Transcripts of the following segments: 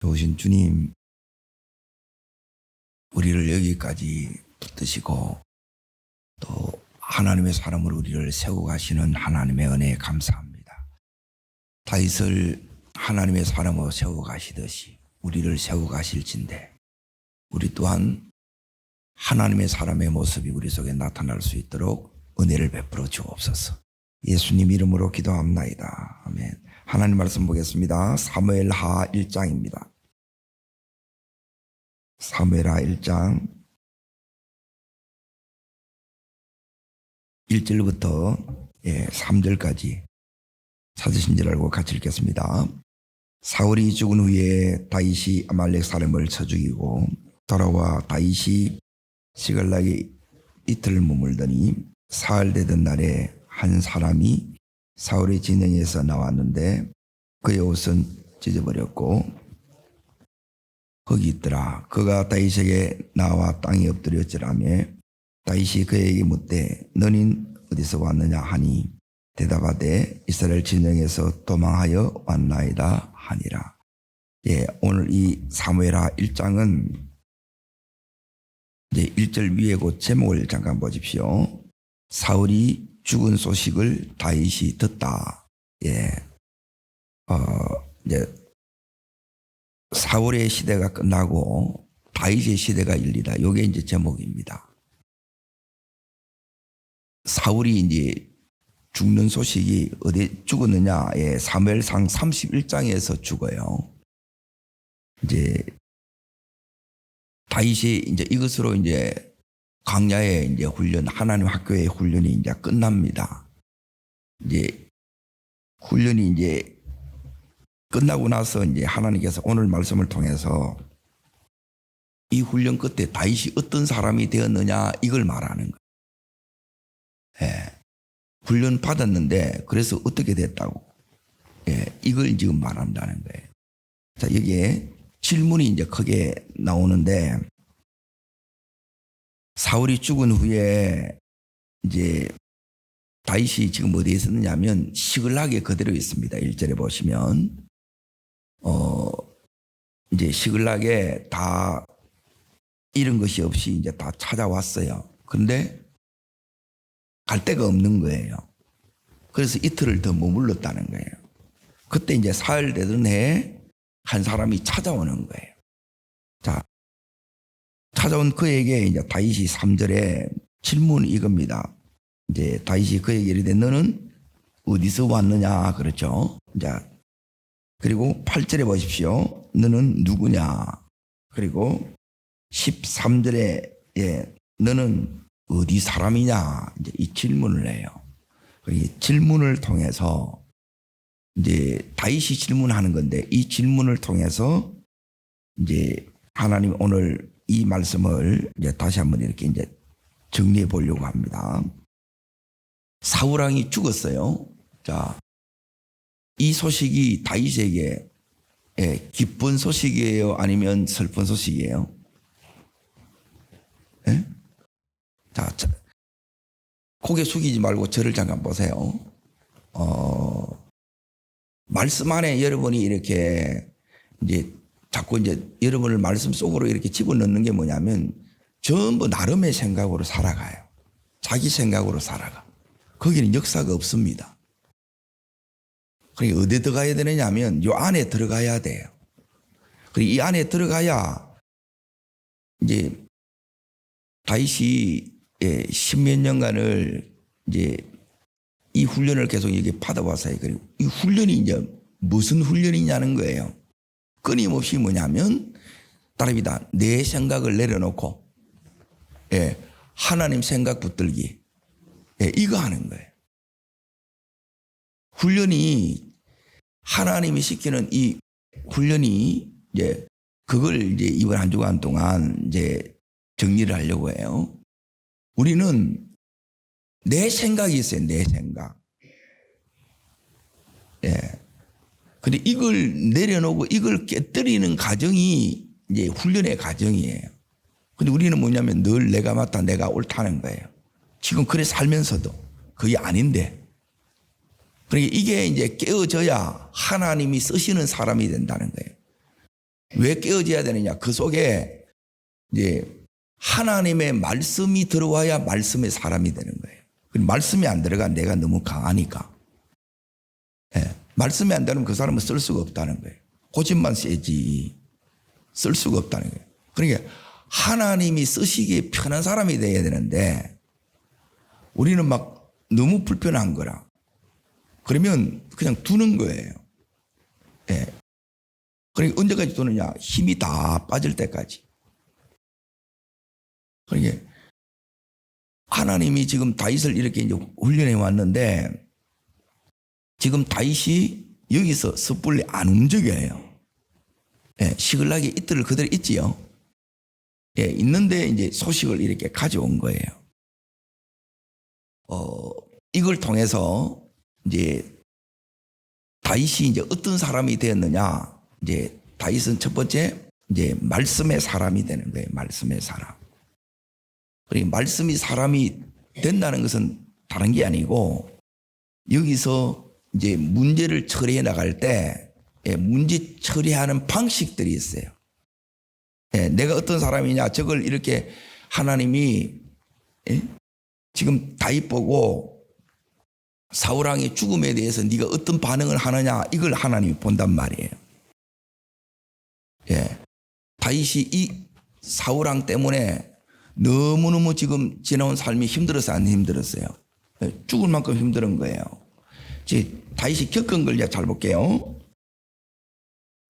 좋으신 주님, 우리를 여기까지 붙드시고 또 하나님의 사람으로 우리를 세우고 가시는 하나님의 은혜에 감사합니다. 다윗을 하나님의 사람으로 세우고 가시듯이 우리를 세우고 가실진데 우리 또한 하나님의 사람의 모습이 우리 속에 나타날 수 있도록 은혜를 베풀어 주옵소서. 예수님 이름으로 기도합나이다. 아멘. 하나님 말씀 보겠습니다. 사무엘하 1장입니다. 사무엘하 1장 1절부터 3절까지 찾으신 줄 알고 같이 읽겠습니다. 사울이 죽은 후에 다윗이 아말렉 사람을 쳐 죽이고 돌아와 다윗이 시글락에 이틀 머물더니 사흘 되던 날에 한 사람이 사울의 진영에서 나왔는데 그의 옷은 찢어버렸고 거기 있더라. 그가 다윗에게 나와 땅에 엎드렸지라며 다윗이 그에게 묻되 너는 어디서 왔느냐 하니 대답하되 이스라엘 진영에서 도망하여 왔나이다 하니라. 오늘 이 사무엘하 1장은 이제 1절 위에 그 제목을 잠깐 보십시오. 사울이 죽은 소식을 다윗이 듣다. 이제 사울의 시대가 끝나고 다윗의 시대가 열리다. 이게 이제 제목입니다. 사울이 이제 죽는 소식이 어디 죽었느냐? 사무엘상 31장에서 죽어요. 이제 다윗이 이제 이것으로 이제 광야의 이제 훈련, 하나님 학교의 훈련이 이제 끝납니다. 이제 훈련이 이제 끝나고 나서 이제 하나님께서 오늘 말씀을 통해서 이 훈련 끝에 다윗이 어떤 사람이 되었느냐 이걸 말하는 거예요. 훈련 받았는데 그래서 어떻게 됐다고. 이걸 지금 말한다는 거예요. 자, 여기에 질문이 이제 크게 나오는데 사울이 죽은 후에 이제 다윗이 지금 어디에 있었느냐면 시글락에 그대로 있습니다. 1절에 보시면 이제 시글락에 다 잃은 것이 없이 이제 다 찾아왔어요. 그런데 갈 데가 없는 거예요. 그래서 이틀을 더 머물렀다는 거예요. 그때 이제 사흘 되던 해에 한 사람이 찾아오는 거예요. 자, 찾아온 그에게 이제 다윗이 3절에 질문이 이겁니다. 이제 다윗이 그에게 이르되 너는 어디서 왔느냐 그렇죠. 자, 그리고 8절에 보십시오. 너는 누구냐. 그리고 13절에 너는 어디 사람이냐. 이제 이 질문을 해요. 이 질문을 통해서 이제 다윗이 질문하는 건데 이 질문을 통해서 이제 하나님 오늘 이 말씀을 이제 다시 한번 이렇게 이제 정리해 보려고 합니다. 사울 왕이 죽었어요. 자, 이 소식이 다윗에게 기쁜 소식이에요? 아니면 슬픈 소식이에요? 자, 고개 숙이지 말고 저를 잠깐 보세요. 말씀 안에 여러분이 이렇게 이제 자꾸 이제 여러분을 말씀 속으로 이렇게 집어넣는 게 뭐냐면 전부 나름의 생각으로 살아가요. 자기 생각으로 살아가. 거기는 역사가 없습니다. 그러니까 어디에 들어가야 되느냐면 요 안에 들어가야 돼요. 그리고 이 안에 들어가야 이제 다윗이 10몇 년간을 이제 이 훈련을 계속 이렇게 받아왔어요. 그리고 이 훈련이 이제 무슨 훈련이냐는 거예요. 끊임없이 뭐냐면 따릅니다. 내 생각을 내려놓고 하나님 생각 붙들기 이거 하는 거예요. 훈련이 하나님이 시키는 이 훈련이 이제 그걸 이제 이번 한 주간 동안 이제 정리를 하려고 해요. 우리는 내 생각이 있어요. 내 생각. 근데 이걸 내려놓고 이걸 깨뜨리는 과정이 이제 훈련의 과정이에요. 근데 우리는 뭐냐면 늘 내가 맞다, 내가 옳다는 거예요. 지금 그래 살면서도 그게 아닌데. 그러니까 이게 이제 깨어져야 하나님이 쓰시는 사람이 된다는 거예요. 왜 깨어져야 되느냐? 그 속에 이제 하나님의 말씀이 들어와야 말씀의 사람이 되는 거예요. 말씀이 안 들어가 내가 너무 강하니까. 예, 말씀이 안 되면 그 사람은 쓸 수가 없다는 거예요. 고집만 세지 쓸 수가 없다는 거예요. 그러니까 하나님이 쓰시기에 편한 사람이 돼야 되는데 우리는 막 너무 불편한 거라. 그러면 그냥 두는 거예요. 예. 그러니까 언제까지 두느냐? 힘이 다 빠질 때까지. 그러니까 하나님이 지금 다윗을 이렇게 이제 훈련해 왔는데 지금 다윗이 여기서 섣불리 안 움직여요. 예, 시글락에 이틀을 그대로 있지요. 예, 있는데 이제 소식을 이렇게 가져온 거예요. 이걸 통해서 이제 다윗이 이제 어떤 사람이 되었느냐? 이제 다윗은 첫 번째 이제 말씀의 사람이 되는 거예요. 말씀의 사람. 그리고 말씀이 사람이 된다는 것은 다른 게 아니고 여기서 이제 문제를 처리해 나갈 때 문제 처리하는 방식들이 있어요. 내가 어떤 사람이냐 저걸 이렇게 하나님이 지금 다윗 보고 사울 왕의 죽음에 대해서 네가 어떤 반응을 하느냐 이걸 하나님이 본단 말이에요. 다윗이 이 사울 왕 때문에 너무너무 지금 지나온 삶이 힘들어서 안 힘들었어요. 죽을 만큼 힘든 거예요. 이제 다윗이 겪은 걸 잘 볼게요.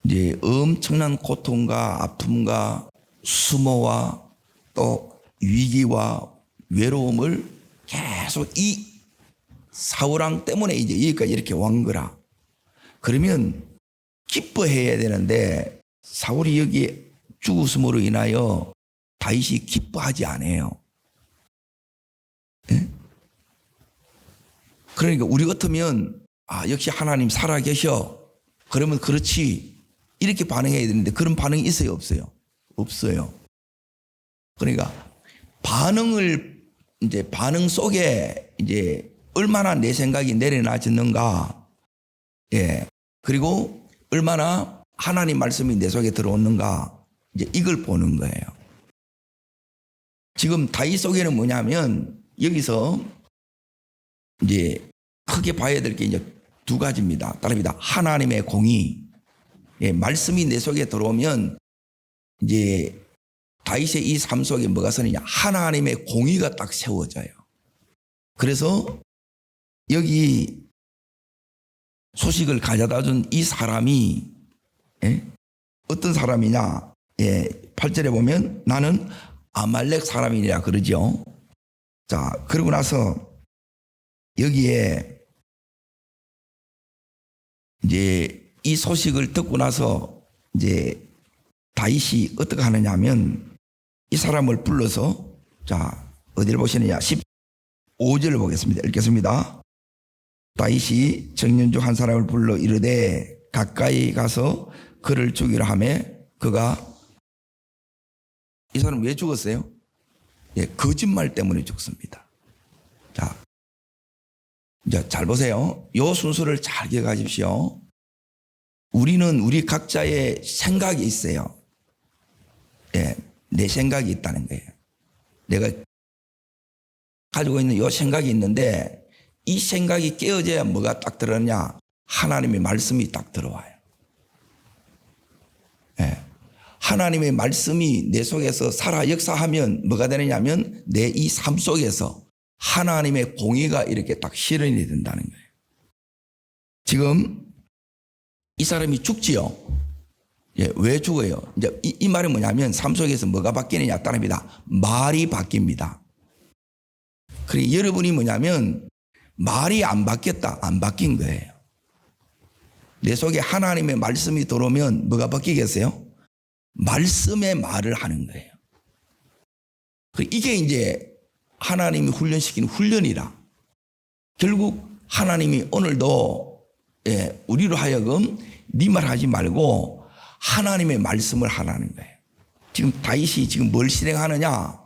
이제 엄청난 고통과 아픔과 수모와 또 위기와 외로움을 계속 이 사울왕 때문에 이제 여기까지 이렇게 온 거라. 그러면 기뻐해야 되는데 사울이 여기 죽음으로 인하여 다윗이 기뻐하지 않아요. 예? 그러니까 우리 같으면 역시 하나님 살아계셔. 그러면 그렇지. 이렇게 반응해야 되는데 그런 반응이 있어요? 없어요? 없어요. 그러니까 반응 속에 이제 얼마나 내 생각이 내려놔졌는가. 예. 그리고 얼마나 하나님 말씀이 내 속에 들어오는가. 이제 이걸 보는 거예요. 지금 다윗 속에는 뭐냐면 여기서 이제 크게 봐야 될 게 이제 두 가지입니다. 따릅니다. 하나님의 공의. 예, 말씀이 내 속에 들어오면 이제 다윗의 이 삶 속에 뭐가 서느냐? 하나님의 공의가 딱 세워져요. 그래서 여기 소식을 가져다 준 이 사람이 어떤 사람이냐? 8절에 보면 나는 아말렉 사람이라 그러죠. 자, 그러고 나서 여기에 이제 이 소식을 듣고 나서 이제 다윗이 어떻게 하느냐 하면 이 사람을 불러서 자, 어디를 보시느냐? 15절을 보겠습니다. 읽겠습니다. 다윗이 청년 중 한 사람을 불러 이르되 가까이 가서 그를 죽이라 하며 그가 이 사람 왜 죽었어요? 거짓말 때문에 죽습니다. 자, 이제 잘 보세요. 이 순서를 잘 기억하십시오. 우리는 우리 각자의 생각이 있어요. 내 생각이 있다는 거예요. 내가 가지고 있는 이 생각이 있는데 이 생각이 깨어져야 뭐가 딱 들어오냐? 하나님의 말씀이 딱 들어와요. 하나님의 말씀이 내 속에서 살아 역사하면 뭐가 되느냐면 내 이 삶 속에서 하나님의 공의가 이렇게 딱 실현이 된다는 거예요. 지금 이 사람이 죽지요. 왜 죽어요? 이제 이 말이 뭐냐면 삶 속에서 뭐가 바뀌느냐 따릅니다. 말이 바뀝니다. 그리고 여러분이 뭐냐면 말이 안 바뀌었다, 안 바뀐 거예요. 내 속에 하나님의 말씀이 들어오면 뭐가 바뀌겠어요? 말씀의 말을 하는 거예요. 이게 이제 하나님이 훈련시키는 훈련이라. 결국 하나님이 오늘도 우리로 하여금 네 말 하지 말고 하나님의 말씀을 하라는 거예요. 지금 다윗이 지금 뭘 실행하느냐?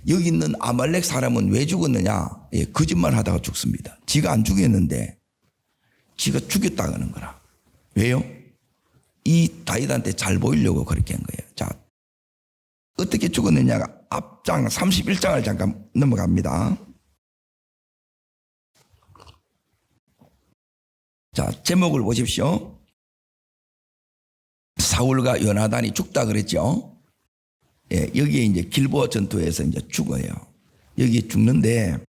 여기 있는 아말렉 사람은 왜 죽었느냐? 거짓말 하다가 죽습니다. 지가 안 죽였는데 지가 죽였다고 하는 거라. 왜요? 이 다윗한테 잘 보이려고 그렇게 한 거예요. 자, 어떻게 죽었느냐가 앞장 31장을 잠깐 넘어갑니다. 자, 제목을 보십시오. 사울과 요나단이 죽다 그랬죠. 예, 여기에 이제 길보아 전투에서 이제 죽어요. 여기 죽는데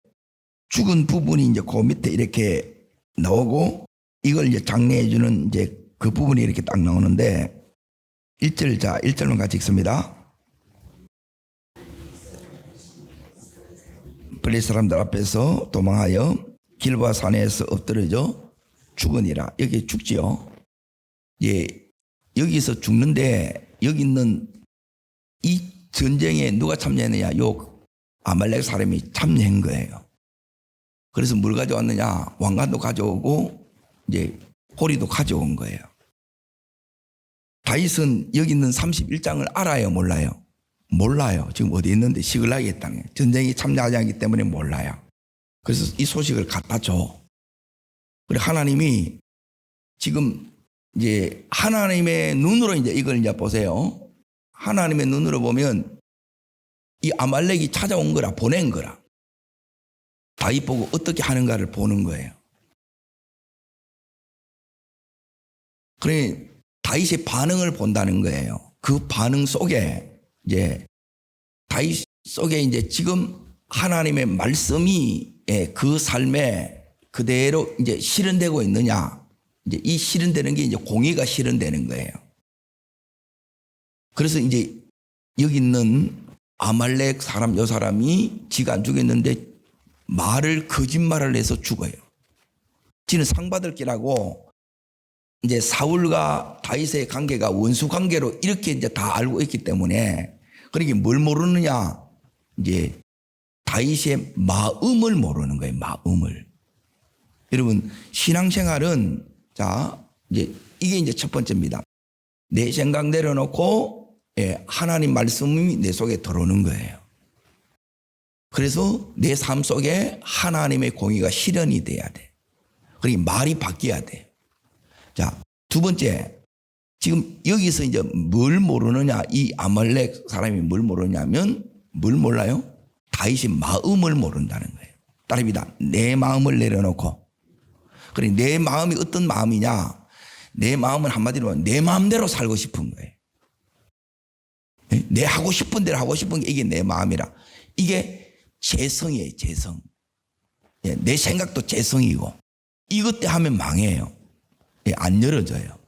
죽은 부분이 이제 그 밑에 이렇게 나오고 이걸 이제 장례해 주는 이제 그 부분이 이렇게 딱 나오는데 1절, 자, 1절만 같이 읽습니다. 블레셋 사람들 앞에서 도망하여 길보아 산에서 엎드려져 죽으니라. 여기 죽지요. 예, 여기서 죽는데 여기 있는 이 전쟁에 누가 참여했느냐? 요 아말렉 사람이 참여한 거예요. 그래서 뭘 가져왔느냐? 왕관도 가져오고 이제 호리도 가져온 거예요. 다윗은 여기 있는 31장을 알아요, 몰라요? 몰라요. 지금 어디 있는데 시글락에 있다는 거예요. 전쟁에 참여하지 않기 때문에 몰라요. 그래서 이 소식을 갖다 줘. 그리고 하나님이 지금 이제 하나님의 눈으로 이제 이걸 이제 보세요. 하나님의 눈으로 보면 이 아말렉이 찾아온 거라, 보낸 거라. 다윗 보고 어떻게 하는가를 보는 거예요. 그러니 다윗의 반응을 본다는 거예요. 그 반응 속에 이제 다윗 속에 이제 지금 하나님의 말씀이 그 삶에 그대로 이제 실현되고 있느냐. 이제 이 실현되는 게 이제 공의가 실현되는 거예요. 그래서 이제 여기 있는 아말렉 사람, 요 사람이 지가 안 죽였는데 말을 거짓말을 해서 죽어요. 지는 상 받을 기라고 이제 사울과 다윗의 관계가 원수 관계로 이렇게 이제 다 알고 있기 때문에 그러니까 뭘 모르느냐? 이제 다윗의 마음을 모르는 거예요. 마음을. 여러분 신앙생활은 자 이제 이게 이제 첫 번째입니다. 내 생각 내려놓고 하나님 말씀이 내 속에 들어오는 거예요. 그래서 내 삶 속에 하나님의 공의가 실현이 돼야 돼. 그러니까 말이 바뀌어야 돼. 자, 두 번째, 지금 여기서 이제 뭘 모르느냐? 이 아말렉 사람이 뭘 모르냐면 뭘 몰라요? 다윗의 마음을 모른다는 거예요. 따릅니다. 내 마음을 내려놓고. 그러니 내 마음이 어떤 마음이냐? 내 마음은 한마디로 내 마음대로 살고 싶은 거예요. 내 하고 싶은 대로 하고 싶은 게 이게 내 마음이라. 이게 재성이에요, 재성. 내 생각도 재성이고. 이것 때 하면 망해요. 안 열어져요.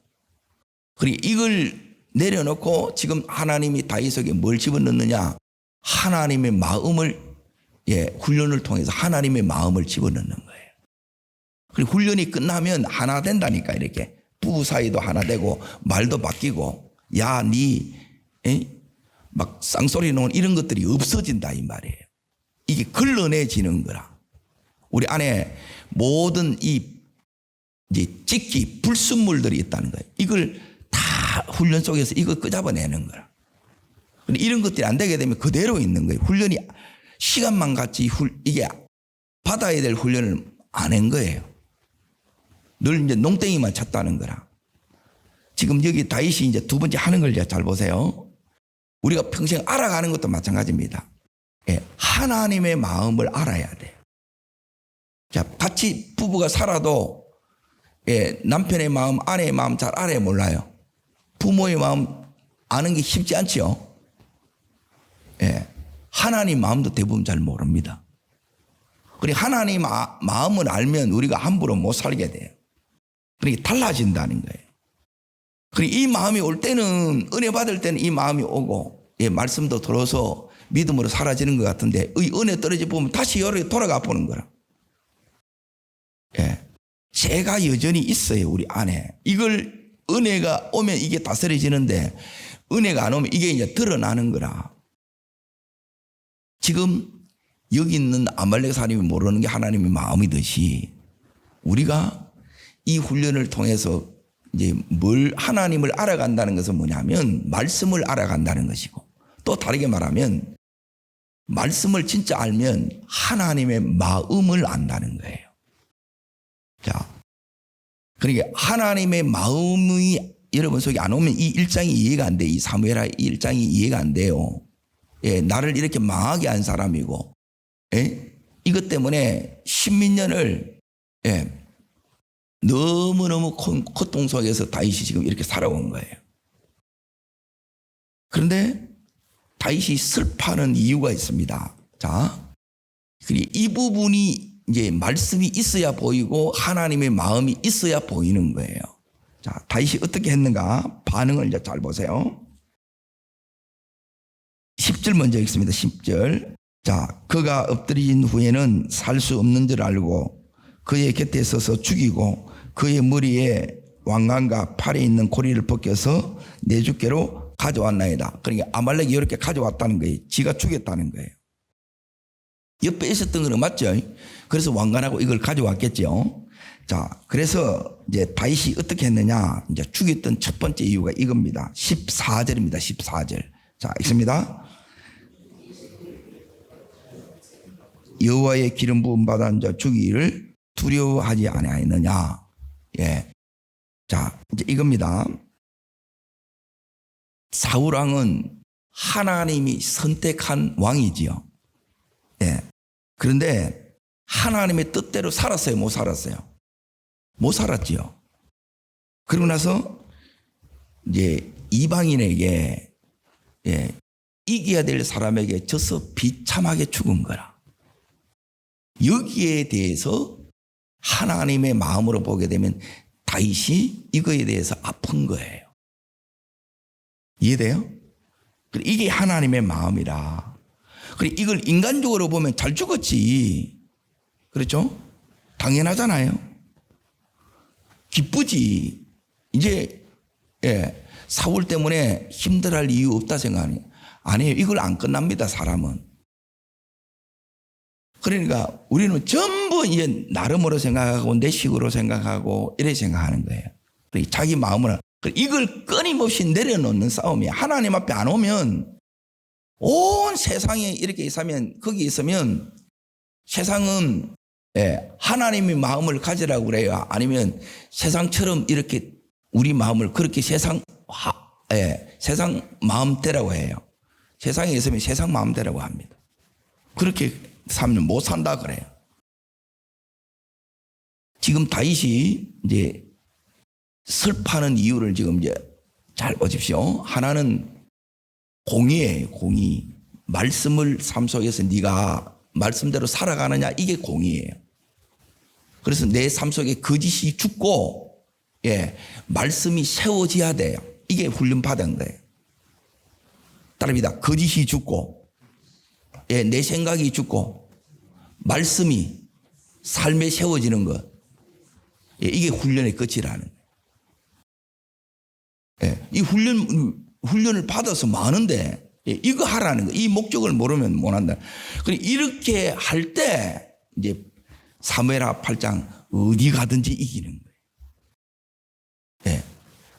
그리고 이걸 내려놓고 지금 하나님이 다윗에게 뭘 집어넣느냐? 하나님의 마음을 훈련을 통해서 하나님의 마음을 집어넣는 거예요. 그리고 훈련이 끝나면 하나 된다니까 이렇게. 부부 사이도 하나 되고 말도 바뀌고 야, 막 쌍소리 놓은 이런 것들이 없어진다 이 말이에요. 이게 걸러내지는 거라. 우리 안에 모든 이 이제 직기, 불순물들이 있다는 거예요. 이걸 다 훈련 속에서 이걸 끄잡아내는 거라. 이런 것들이 안 되게 되면 그대로 있는 거예요. 훈련이 시간만 같이 이게 받아야 될 훈련을 안 한 거예요. 늘 이제 농땡이만 쳤다는 거라. 지금 여기 다윗이 이제 두 번째 하는 걸 잘 보세요. 우리가 평생 알아가는 것도 마찬가지입니다. 하나님의 마음을 알아야 돼요. 자, 같이 부부가 살아도 남편의 마음, 아내의 마음 잘 알아야 몰라요. 부모의 마음 아는 게 쉽지 않죠. 하나님 마음도 대부분 잘 모릅니다. 그리고 하나님 마음을 알면 우리가 함부로 못 살게 돼요. 그러니까 달라진다는 거예요. 그리고 이 마음이 올 때는 은혜 받을 때는 이 마음이 오고 말씀도 들어서 믿음으로 사라지는 것 같은데 이 은혜 떨어져 보면 다시 여러 돌아가 보는 거라. 죄가 여전히 있어요, 우리 안에. 이걸 은혜가 오면 이게 다스려지는데 은혜가 안 오면 이게 이제 드러나는 거라. 지금 여기 있는 아말렉 사람이 모르는 게 하나님의 마음이듯이 우리가 이 훈련을 통해서 이제 하나님을 알아간다는 것은 뭐냐면 말씀을 알아간다는 것이고 또 다르게 말하면 말씀을 진짜 알면 하나님의 마음을 안다는 거예요. 자, 그러니까 하나님의 마음이 여러분 속에 안 오면 이 1장이 이해가 안 돼. 이 사무엘하 1장이 이해가 안 돼요. 예, 나를 이렇게 망하게 한 사람이고, 예? 이것 때문에 십몇 년을, 예, 너무너무 고통 속에서 다윗이 지금 이렇게 살아온 거예요. 그런데 다윗이 슬퍼하는 이유가 있습니다. 자, 이 부분이 이제 말씀이 있어야 보이고 하나님의 마음이 있어야 보이는 거예요. 자, 다윗이 어떻게 했는가? 반응을 이제 잘 보세요. 10절 먼저 읽습니다. 10절. 자, 그가 엎드린 후에는 살 수 없는 줄 알고 그의 곁에 서서 죽이고 그의 머리에 왕관과 팔에 있는 고리를 벗겨서 내 주께로 가져왔나이다. 그러니까 아말렉이 이렇게 가져왔다는 거예요. 지가 죽였다는 거예요. 옆에 있었던 거는 맞죠? 그래서 왕관하고 이걸 가져왔겠죠. 자, 그래서 이제 다윗이 어떻게 했느냐? 이제 죽였던 첫 번째 이유가 이겁니다. 14절입니다. 14절. 자, 읽습니다. 여호와의 기름 부음 받은 자 죽이기를 두려워하지 아니하였느냐? 예. 자, 이제 이겁니다. 사울 왕은 하나님이 선택한 왕이지요. 예. 그런데 하나님의 뜻대로 살았어요? 못 살았어요? 못 살았지요. 그러고 나서 이제 이방인에게, 예, 이겨야 될 사람에게 져서 비참하게 죽은 거라. 여기에 대해서 하나님의 마음으로 보게 되면 다윗이 이거에 대해서 아픈 거예요. 이해돼요? 이게 하나님의 마음이라. 그리고 이걸 인간적으로 보면 잘 죽었지. 그렇죠? 당연하잖아요. 기쁘지. 이제, 예, 사울 때문에 힘들어할 이유 없다 생각하니 아니에요. 이걸 안 끝납니다, 사람은. 그러니까 우리는 전부 이제 나름으로 생각하고 내 식으로 생각하고 이래 생각하는 거예요. 자기 마음으로. 이걸 끊임없이 내려놓는 싸움이에요. 하나님 앞에 안 오면 온 세상에 이렇게 있으면, 거기 있으면 세상은, 예, 하나님의 마음을 가지라고 그래요. 아니면 세상처럼 이렇게 우리 마음을 그렇게 세상 마음대로라고 해요. 세상에 있으면 세상 마음대로라고 합니다. 그렇게 살면 못 산다 그래요. 지금 다윗이 이제 슬퍼하는 이유를 지금 이제 잘 보십시오. 하나는 공의예요, 공의. 말씀을 삶 속에서 네가 말씀대로 살아가느냐, 이게 공의예요. 그래서 내 삶 속에 거짓이 죽고, 예, 말씀이 세워져야 돼요. 이게 훈련받은 거예요. 따릅니다. 거짓이 죽고, 예, 내 생각이 죽고, 말씀이 삶에 세워지는 것, 예, 이게 훈련의 끝이라는 거예요. 예, 이 훈련을 받아서 많은데, 예, 이거 하라는 거예요. 이 목적을 모르면 못 한다. 이렇게 할 때 이제 사무엘하 8장 어디 가든지 이기는 거예요. 예,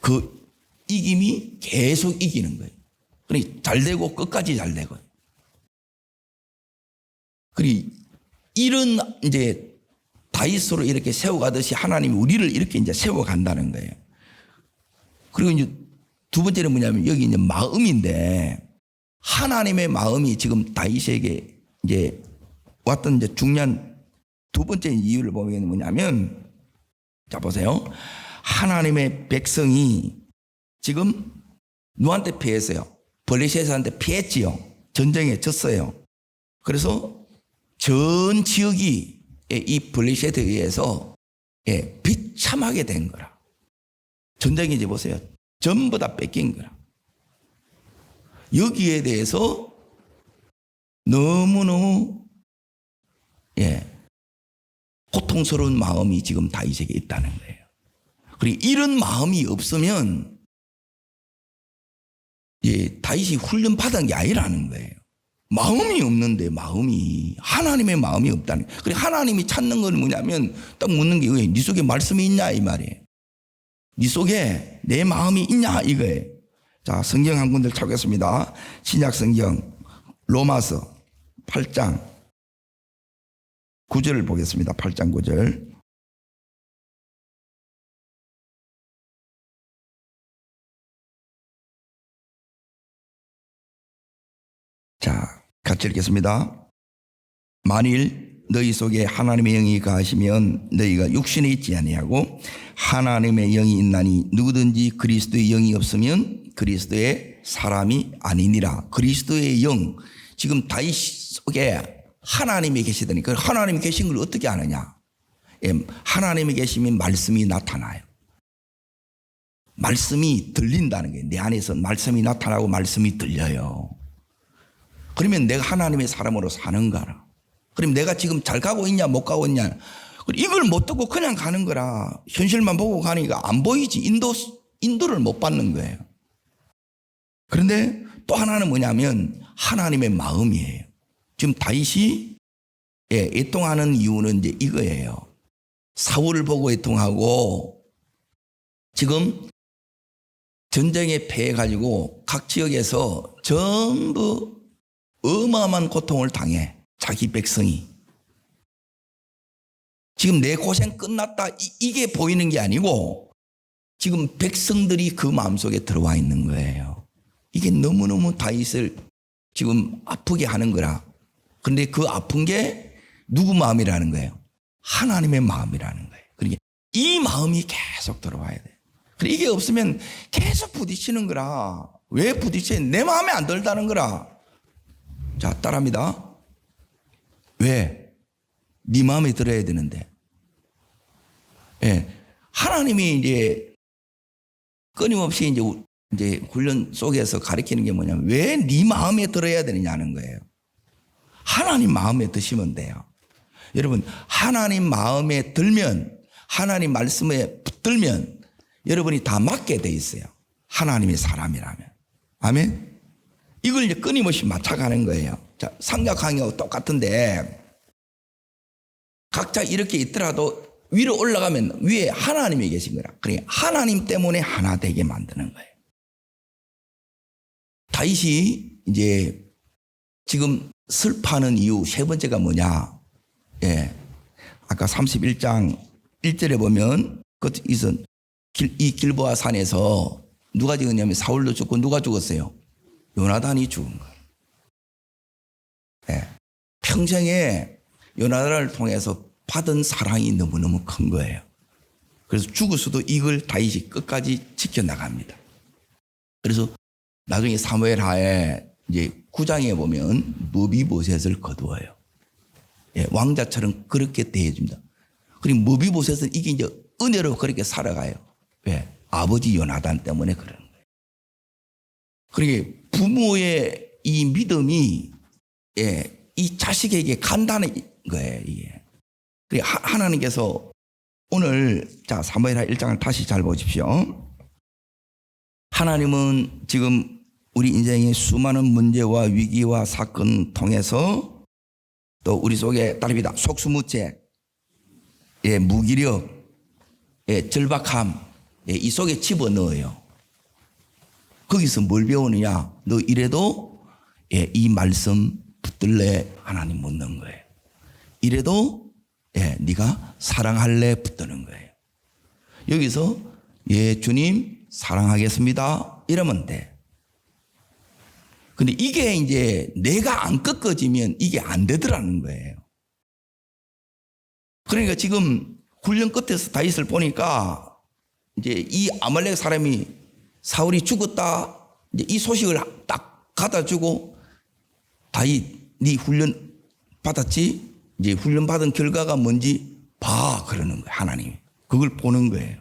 그 이김이 계속 이기는 거예요. 그러니까 잘 되고 끝까지 잘 되고. 그리고 이런 이제 다윗으로 이렇게 세워가듯이 하나님이 우리를 이렇게 이제 세워간다는 거예요. 그리고 이제 두 번째는 뭐냐면 여기 이제 마음인데, 하나님의 마음이 지금 다윗에게 이제 왔던 이제 중요한 두 번째 이유를 보면 뭐냐면, 자 보세요. 하나님의 백성이 지금 누구한테 피했어요? 블레셋한테 피했지요. 전쟁에 졌어요. 그래서 전 지역이 이 블레셋에 의해서, 예, 비참하게 된 거라. 전쟁이 이제 보세요. 전부 다 뺏긴 거라. 여기에 대해서 너무너무, 예, 고통스러운 마음이 지금 다윗에게 있다는 거예요. 그리고 이런 마음이 없으면, 예, 다윗이 훈련 받은 게 아니라는 거예요. 마음이 없는데, 마음이, 하나님의 마음이 없다는 거예요. 그리고 하나님이 찾는 건 뭐냐면 딱 묻는 게 왜 네 속에 말씀이 있냐 이 말이에요. 네 속에 내 마음이 있냐 이거예요. 자, 성경 한 군데를 찾겠습니다. 신약 성경 로마서 8장 9절을 보겠습니다. 8장 9절. 같이 읽겠습니다. 만일 너희 속에 하나님의 영이 거하시면 너희가 육신에 있지 아니하고 하나님의 영이 있나니 누구든지 그리스도의 영이 없으면 그리스도의 사람이 아니니라. 그리스도의 영, 지금 다윗 속에 하나님이 계시더니 그 하나님이 계신 걸 어떻게 아느냐? 하나님이 계시면 말씀이 나타나요. 말씀이 들린다는 게 내 안에서 말씀이 나타나고 말씀이 들려요. 그러면 내가 하나님의 사람으로 사는 거라. 그럼 내가 지금 잘 가고 있냐 못 가고 있냐, 이걸 못 듣고 그냥 가는 거라. 현실만 보고 가니까 안 보이지. 인도를 못 받는 거예요. 그런데 또 하나는 뭐냐면 하나님의 마음이에요. 지금 다윗이 애통하는 이유는 이제 이거예요. 사울을 보고 애통하고 지금 전쟁에 패해가지고 각 지역에서 전부 어마어마한 고통을 당해. 자기 백성이. 지금 내 고생 끝났다 이게 보이는 게 아니고 지금 백성들이 그 마음속에 들어와 있는 거예요. 이게 너무너무 다윗을 지금 아프게 하는 거라. 그런데 그 아픈 게 누구 마음이라는 거예요? 하나님의 마음이라는 거예요. 그러니까 이 마음이 계속 들어와야 돼요. 이게 없으면 계속 부딪히는 거라. 왜 부딪혀? 내 마음에 안 들다는 거라. 자, 따라합니다. 왜? 네 마음에 들어야 되는데. 하나님이 이제 끊임없이 이제 훈련 속에서 가르치는 게 뭐냐면 왜 네 마음에 들어야 되느냐는 거예요. 하나님 마음에 드시면 돼요. 여러분, 하나님 마음에 들면, 하나님 말씀에 붙들면 여러분이 다 맞게 돼 있어요. 하나님의 사람이라면. 아멘? 이걸 이제 끊임없이 맞춰가는 거예요. 자, 삼각형하고 똑같은데 각자 이렇게 있더라도 위로 올라가면 위에 하나님이 계신 거라. 그러니까 하나님 때문에 하나 되게 만드는 거예요. 다윗이 이제 지금 슬퍼하는 이유 세 번째가 뭐냐? 아까 31장 1절에 보면 이 길보아 산에서 누가 죽었냐면 사울도 죽고 누가 죽었어요? 요나단이 죽은 거예요. 평생에 요나단을 통해서 받은 사랑이 너무너무 큰 거예요. 그래서 죽었어도 이걸 다윗이 끝까지 지켜나갑니다. 그래서 나중에 사무엘하에 이제 9장에 보면 무비보셋을 거두어요. 왕자처럼 그렇게 대해줍니다. 그리고 무비보셋은 이게 이제 은혜로 그렇게 살아가요. 왜? 아버지 요나단 때문에 그러는 거예요. 그러니까 부모의 이 믿음이 이 자식에게 간다는 거예요. 이게. 하나님께서 오늘 자 사무엘하 1장을 다시 잘 보십시오. 하나님은 지금 우리 인생의 수많은 문제와 위기와 사건 통해서 또 우리 속에 따릅니다. 속수무책, 무기력, 절박함, 이 속에 집어넣어요. 거기서 뭘 배우느냐? 너 이래도 이 말씀 붙들래? 하나님 묻는 거예요. 이래도 네가 사랑할래? 붙드는 거예요. 여기서 주님 사랑하겠습니다 이러면 돼. 근데 이게 이제 내가 안 꺾어지면 이게 안 되더라는 거예요. 그러니까 지금 훈련 끝에서 다윗을 보니까 이제 이 아말렉 사람이 사울이 죽었다 이제 이 소식을 딱 갖다 주고 다윗 네 훈련 받았지? 이제 훈련 받은 결과가 뭔지 봐 그러는 거예요. 하나님이 그걸 보는 거예요.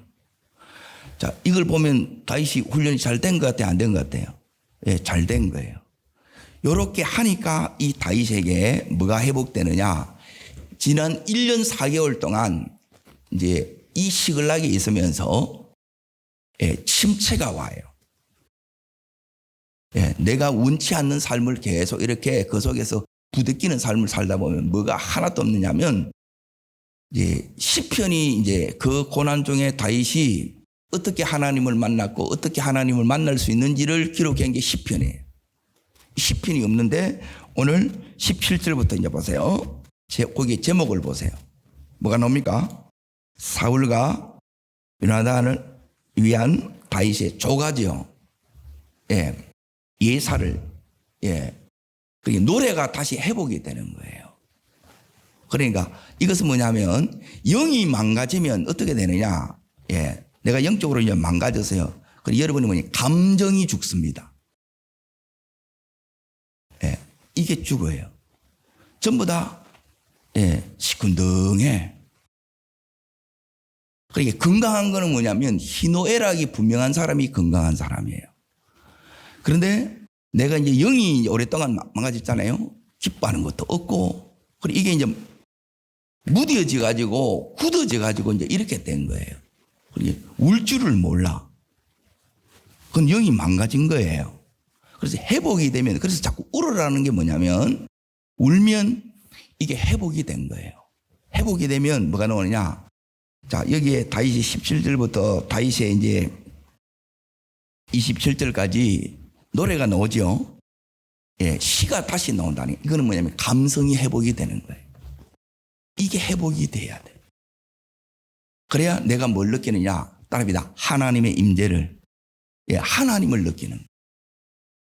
자, 이걸 보면 다윗이 훈련이 잘 된 것 같아요? 안 된 것 같아요? 잘 된 거예요. 이렇게 하니까 이 다윗에게 뭐가 회복되느냐? 지난 1년 4개월 동안 이제 이 시글락에 있으면서 침체가 와요. 내가 원치 않는 삶을 계속 이렇게 그 속에서 부대끼는 삶을 살다 보면 뭐가 하나도 없느냐면 이제 시편이 이제 그 고난 중에 다윗이 어떻게 하나님을 만났고 어떻게 하나님을 만날 수 있는지를 기록한 게 시편이에요. 시편이 없는데 오늘 17절부터 이제 보세요. 거기 제목을 보세요. 뭐가 나옵니까? 사울과 요나단을 위한 다윗의 조가죠. 예사를 그러니까 노래가 다시 회복이 되는 거예요. 그러니까 이것은 뭐냐면 영이 망가지면 어떻게 되느냐. 예, 내가 영적으로 이제 망가졌어요. 그럼 여러분이 뭐냐, 감정이 죽습니다. 예, 이게 죽어요. 전부 다 예, 시큰둥해. 그러니까 건강한 거는 뭐냐면 희노애락이 분명한 사람이 건강한 사람이에요. 그런데 내가 이제 영이 오랫동안 망가졌잖아요. 기뻐하는 것도 없고, 그리고 이게 이제 무뎌져 가지고 굳어져 가지고 이제 이렇게 된 거예요. 그러니까 울 줄을 몰라. 그건 영이 망가진 거예요. 그래서 회복이 되면, 그래서 자꾸 울으라는 게 뭐냐면 울면 이게 회복이 된 거예요. 회복이 되면 뭐가 나오느냐. 자, 여기에 다윗이 17절부터 다윗의 이제 27절까지 노래가 나오죠. 예, 시가 다시 나온다니. 이거는 뭐냐면 감성이 회복이 되는 거예요. 이게 회복이 돼야 돼. 그래야 내가 뭘 느끼느냐. 따라합니다. 하나님의 임재를. 예, 하나님을 느끼는.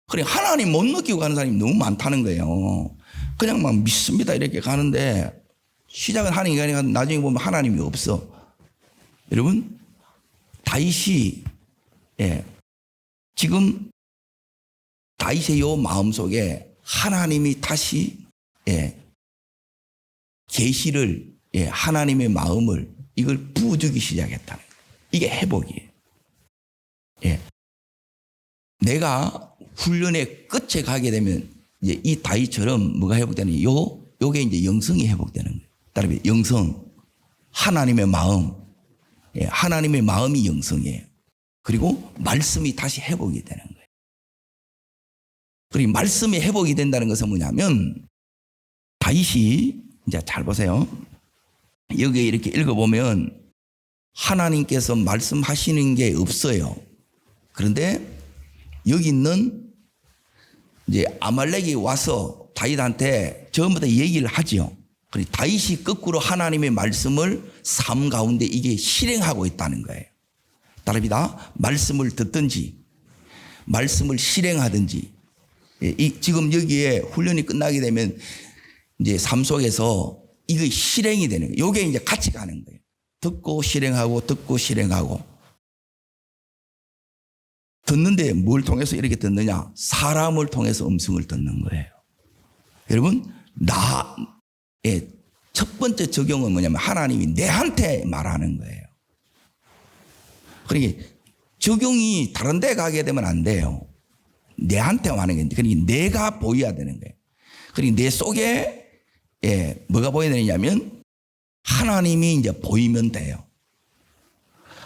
그래, 하나님 못 느끼고 가는 사람이 너무 많다는 거예요. 그냥 막 믿습니다 이렇게 가는데 시작은 하나님이 아니라 나중에 보면 하나님이 없어. 여러분, 다윗이 예, 지금 다윗의 요 마음속에 하나님이 다시 예, 계시를 예, 하나님의 마음을 이걸 부어주기 시작했다는 거예요. 이게 회복이에요. 예. 내가 훈련의 끝에 가게 되면 이제 이 다윗처럼 뭐가 회복되는 요게 이제 영성이 회복되는 거예요. 따라서 영성, 하나님의 마음, 예, 하나님의 마음이 영성이에요. 그리고 말씀이 다시 회복이 되는 거예요. 그리고 말씀이 회복이 된다는 것은 뭐냐면 다윗이 이제 잘 보세요. 여기에 이렇게 읽어보면 하나님께서 말씀하시는 게 없어요. 그런데 여기 있는 이제 아말렉이 와서 다윗한테 전부 다 얘기를 하죠. 그리고 다윗이 거꾸로 하나님의 말씀을 삶 가운데 이게 실행하고 있다는 거예요. 따라합니다. 말씀을 듣든지 말씀을 실행하든지 지금 여기에 훈련이 끝나게 되면 이제 삶 속에서 이거 실행이 되는 거예요. 이게 이제 같이 가는 거예요. 듣고 실행하고 듣고 실행하고. 듣는데 뭘 통해서 이렇게 듣느냐? 사람을 통해서 음성을 듣는 거예요. 여러분, 나의 첫 번째 적용은 뭐냐면 하나님이 내한테 말하는 거예요. 그러니까 적용이 다른 데 가게 되면 안 돼요. 내한테 하는 게, 그러니까 내가 보여야 되는 거예요. 그러니까 내 속에 뭐가 보여야 되냐면 하나님이 이제 보이면 돼요.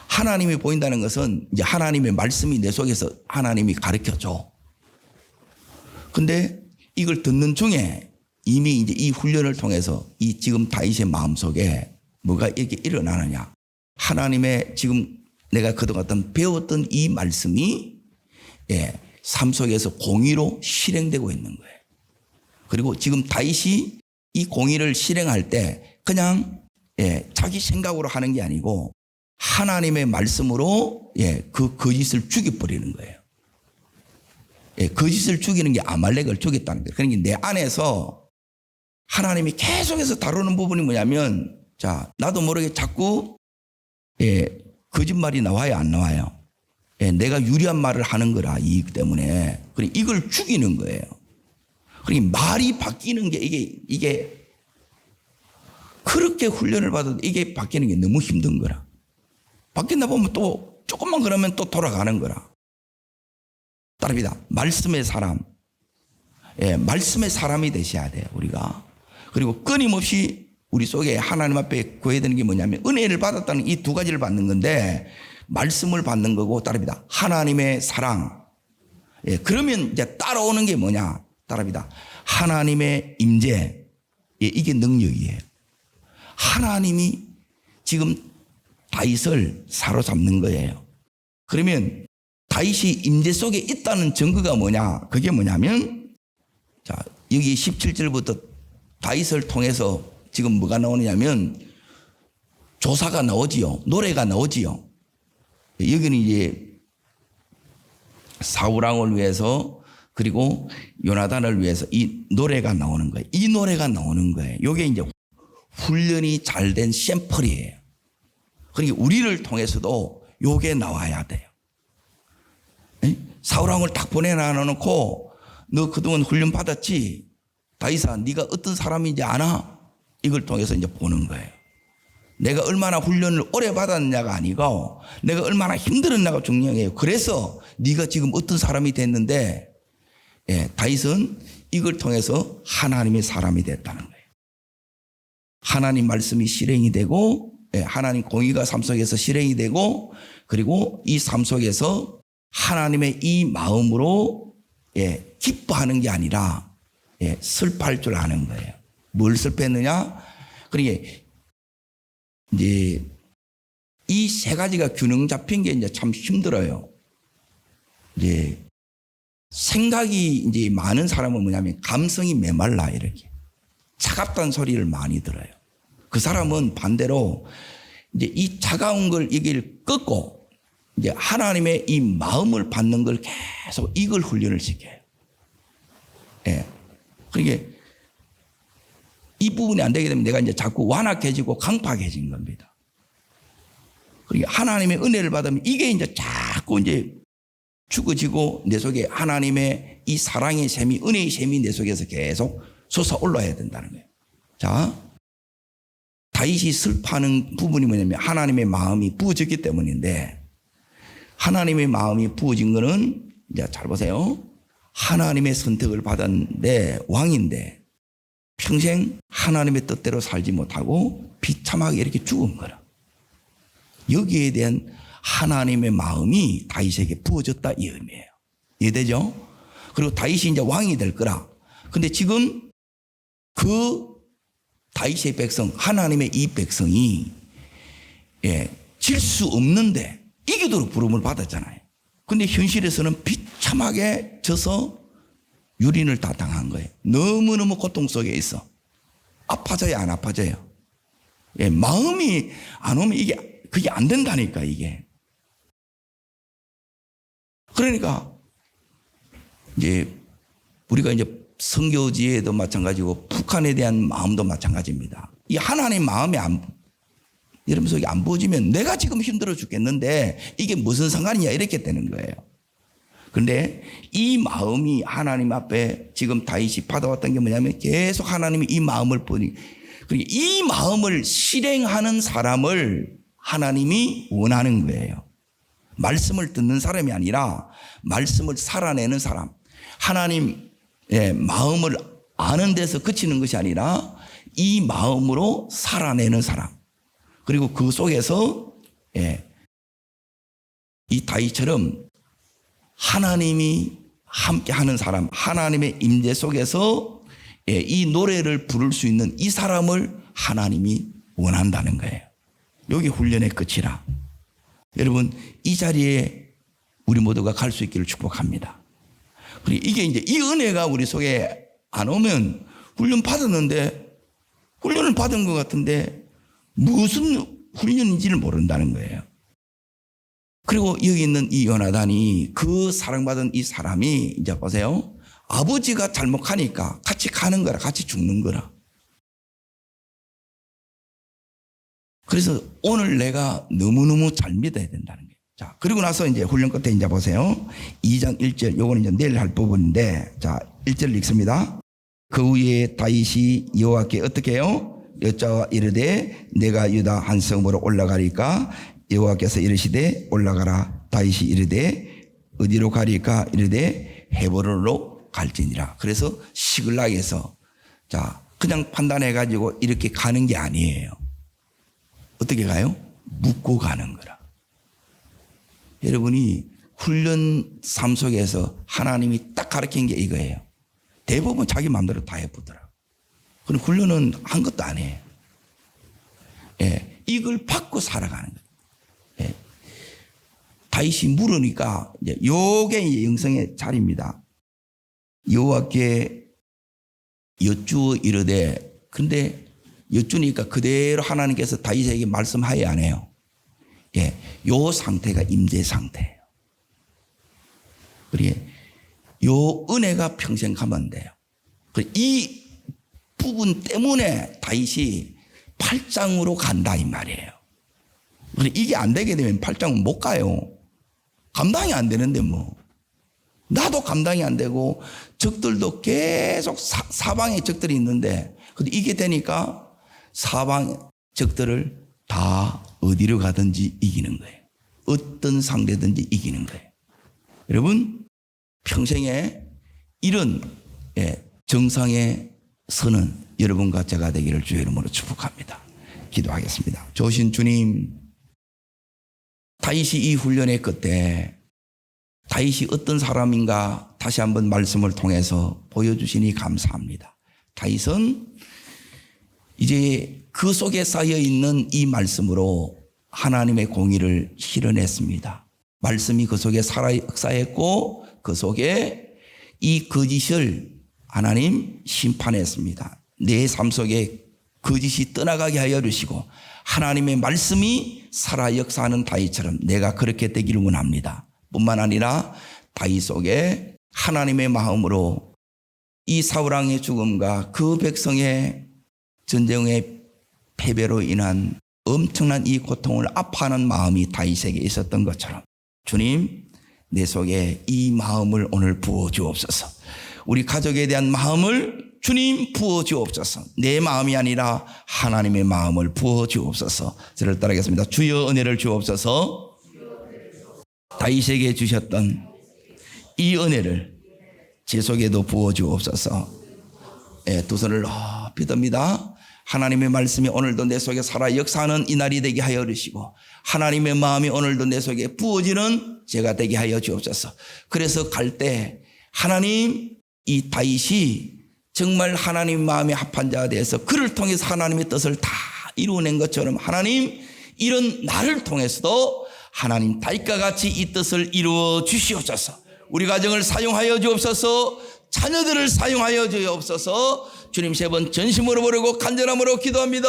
하나님이 보인다는 것은 이제 하나님의 말씀이 내 속에서 하나님이 가르쳐 줘. 근데 이걸 듣는 중에 이미 이제 이 훈련을 통해서 이 지금 다윗의 마음속에 뭐가 이렇게 일어나느냐. 하나님의 지금 내가 그동안 배웠던 이 말씀이 삶 속에서 공의로 실행되고 있는 거예요. 그리고 지금 다윗이 이 공의를 실행할 때 그냥 자기 생각으로 하는 게 아니고 하나님의 말씀으로 그 거짓을 죽여버리는 거예요. 거짓을 죽이는 게 아말렉을 죽였다는 거예요. 그러니까 내 안에서 하나님이 계속해서 다루는 부분이 뭐냐면, 자, 나도 모르게 자꾸 거짓말이 나와요, 안 나와요? 내가 유리한 말을 하는 거라, 이익 때문에. 그러니까 이걸 죽이는 거예요. 그러니까 말이 바뀌는 게 이게 그렇게 훈련을 받아도 이게 바뀌는 게 너무 힘든 거라. 바뀐다 보면 또 조금만 그러면 또 돌아가는 거라. 따릅니다. 말씀의 사람. 말씀의 사람이 되셔야 돼요, 우리가. 그리고 끊임없이 우리 속에 하나님 앞에 구해야 되는 게 뭐냐면 은혜를 받았다는 이 두 가지를 받는 건데 말씀을 받는 거고 따릅니다. 하나님의 사랑. 그러면 이제 따라오는 게 뭐냐? 따릅니다. 하나님의 임재. 이게 능력이에요. 하나님이 지금 다윗을 사로잡는 거예요. 그러면 다윗이 임재 속에 있다는 증거가 뭐냐? 그게 뭐냐면, 자, 여기 17절부터 다윗을 통해서 지금 뭐가 나오느냐면 조사가 나오지요. 노래가 나오지요. 여기는 이제 사울왕을 위해서 그리고 요나단을 위해서 이 노래가 나오는 거예요. 이 노래가 나오는 거예요. 이게 이제 훈련이 잘 된 샘플이에요. 그러니까 우리를 통해서도 요게 나와야 돼요. 사울왕을 딱 보내놔놓고 너 그동안 훈련 받았지? 다윗아, 네가 어떤 사람인지 아나? 이걸 통해서 이제 보는 거예요. 내가 얼마나 훈련을 오래 받았느냐가 아니고 내가 얼마나 힘들었냐가 중요해요. 그래서 네가 지금 어떤 사람이 됐는데 다윗은 이걸 통해서 하나님의 사람이 됐다는 거예요. 하나님 말씀이 실행이 되고 하나님 공의가 삶 속에서 실행이 되고 그리고 이 삶 속에서 하나님의 이 마음으로 기뻐하는 게 아니라 슬퍼할 줄 아는 거예요. 뭘 슬퍼했느냐? 그러니까 이제 이 세 가지가 균형 잡힌 게 이제 참 힘들어요. 이제 생각이 이제 많은 사람은 뭐냐면 감성이 메말라 이렇게 차갑다는 소리를 많이 들어요. 그 사람은 반대로 이제 이 차가운 걸 이걸 꺾고 이제 하나님의 이 마음을 받는 걸 계속 이걸 훈련을 시켜요. 그러니까 이 부분이 안 되게 되면 내가 이제 자꾸 완악해지고 강팍해진 겁니다. 그러니까 하나님의 은혜를 받으면 이게 이제 자꾸 이제 죽어지고 내 속에 하나님의 이 사랑의 셈이 은혜의 셈이 내 속에서 계속 솟아올라야 된다는 거예요. 자, 다윗이 슬퍼하는 부분이 뭐냐면 하나님의 마음이 부어졌기 때문인데 하나님의 마음이 부어진 거는 이제 잘 보세요. 하나님의 선택을 받았는데 왕인데 평생 하나님의 뜻대로 살지 못하고 비참하게 이렇게 죽은 거라. 여기에 대한 하나님의 마음이 다윗에게 부어졌다 이 의미예요. 이해되죠? 그리고 다윗이 이제 왕이 될 거라. 근데 지금 그 다윗의 백성, 하나님의 이 백성이 질 수 없는데 이기도록 부름을 받았잖아요. 근데 현실에서는 비참하게 져서 유린을 다 당한 거예요. 너무너무 고통 속에 있어. 아파져요, 안 아파져요? 마음이 안 오면 그게 안 된다니까, 이게. 그러니까, 이제, 우리가 이제 선교지에도 마찬가지고, 북한에 대한 마음도 마찬가지입니다. 이 하나님 마음이 여러분 속에 안 부어지면 내가 지금 힘들어 죽겠는데, 이게 무슨 상관이냐, 이렇게 되는 거예요. 그런데 이 마음이 하나님 앞에 지금 다윗이 받아왔던 게 뭐냐면 계속 하나님이 이 마음을 보니 이 마음을 실행하는 사람을 하나님이 원하는 거예요. 말씀을 듣는 사람이 아니라 말씀을 살아내는 사람. 하나님의 마음을 아는 데서 그치는 것이 아니라 이 마음으로 살아내는 사람. 그리고 그 속에서 이 다윗처럼 하나님이 함께하는 사람, 하나님의 임재 속에서 이 노래를 부를 수 있는 이 사람을 하나님이 원한다는 거예요. 여기 훈련의 끝이라. 여러분 이 자리에 우리 모두가 갈 수 있기를 축복합니다. 그리고 이게 이제 이 은혜가 우리 속에 안 오면 훈련 받았는데 훈련을 받은 것 같은데 무슨 훈련인지를 모른다는 거예요. 그리고 여기 있는 이 요나단이 그 사랑받은 이 사람이 이제 보세요. 아버지가 잘못하니까 같이 가는 거라, 같이 죽는 거라. 그래서 오늘 내가 너무너무 잘 믿어야 된다는 거예요. 자, 그리고 나서 이제 훈련 끝에 이제 보세요. 2장 1절, 요거는 이제 내일 할 부분인데, 자, 1절 읽습니다. 그 후에 다윗이 여호와께 어떻게 해요? 여자와 이르되 내가 유다 한 성으로 올라가리까? 여호와께서 이르시되 올라가라. 다윗이 이르되 어디로 가리까? 이르되 헤브론으로 갈지니라. 그래서 시글락에서 자 그냥 판단해 가지고 이렇게 가는 게 아니에요. 어떻게 가요? 묻고 가는 거라. 여러분이 훈련 삶 속에서 하나님이 딱 가르친 게 이거예요. 대부분 자기 마음대로 다 해보더라. 그럼 훈련은 한 것도 아니에요. 이걸 받고 살아가는 거예요. 다윗이 물으니까 이제 요게 이제 영성의 자리입니다. 여호와께 여쭈어 이르되, 근데 여쭈니까 그대로 하나님께서 다윗에게 말씀하여 안 해요. 요 상태가 임재 상태예요. 그리고 요 은혜가 평생 가면 돼요. 이 부분 때문에 다윗이 8장으로 간다 이 말이에요. 이게 안 되게 되면 8장은 못 가요. 감당이 안 되는데 뭐. 나도 감당이 안 되고 적들도 계속 사방에 적들이 있는데 이게 되니까 사방 적들을 다 어디로 가든지 이기는 거예요. 어떤 상대든지 이기는 거예요. 여러분 평생에 이런 정상에 서는 여러분과 제가 되기를 주의 이름으로 축복합니다. 기도하겠습니다. 좋으신 주님, 다윗이 이 훈련의 끝에 다윗이 어떤 사람인가 다시 한번 말씀을 통해서 보여주시니 감사합니다. 다윗은 이제 그 속에 쌓여있는 이 말씀으로 하나님의 공의를 실현했습니다. 말씀이 그 속에 역사했고 그 속에 이 거짓을 하나님 심판했습니다. 내 삶 속에 거짓이 떠나가게 하여 주시고 하나님의 말씀이 살아 역사하는 다윗처럼 내가 그렇게 되기를 원합니다. 뿐만 아니라 다윗 속에 하나님의 마음으로 이 사울왕의 죽음과 그 백성의 전쟁의 패배로 인한 엄청난 이 고통을 아파하는 마음이 다윗에게 있었던 것처럼 주님, 내 속에 이 마음을 오늘 부어 주옵소서. 우리 가족에 대한 마음을 주님 부어 주옵소서. 내 마음이 아니라 하나님의 마음을 부어 주옵소서. 저를 따라하겠습니다. 주여 은혜를 주옵소서. 다윗에게 주셨던 이 은혜를 제 속에도 부어 주옵소서. 두 손을 높이 듭니다. 하나님의 말씀이 오늘도 내 속에 살아 역사하는 이 날이 되게 하여 주시고 하나님의 마음이 오늘도 내 속에 부어지는 제가 되게 하여 주옵소서. 그래서 갈 때 하나님, 이 다윗이 정말 하나님 마음에 합한 자가 되어서 그를 통해서 하나님의 뜻을 다 이루어낸 것처럼 하나님, 이런 나를 통해서도 하나님 다윗과 같이 이 뜻을 이루어 주시옵소서. 우리 가정을 사용하여 주옵소서. 자녀들을 사용하여 주옵소서. 주님 세 번 전심으로 부르고 간절함으로 기도합니다.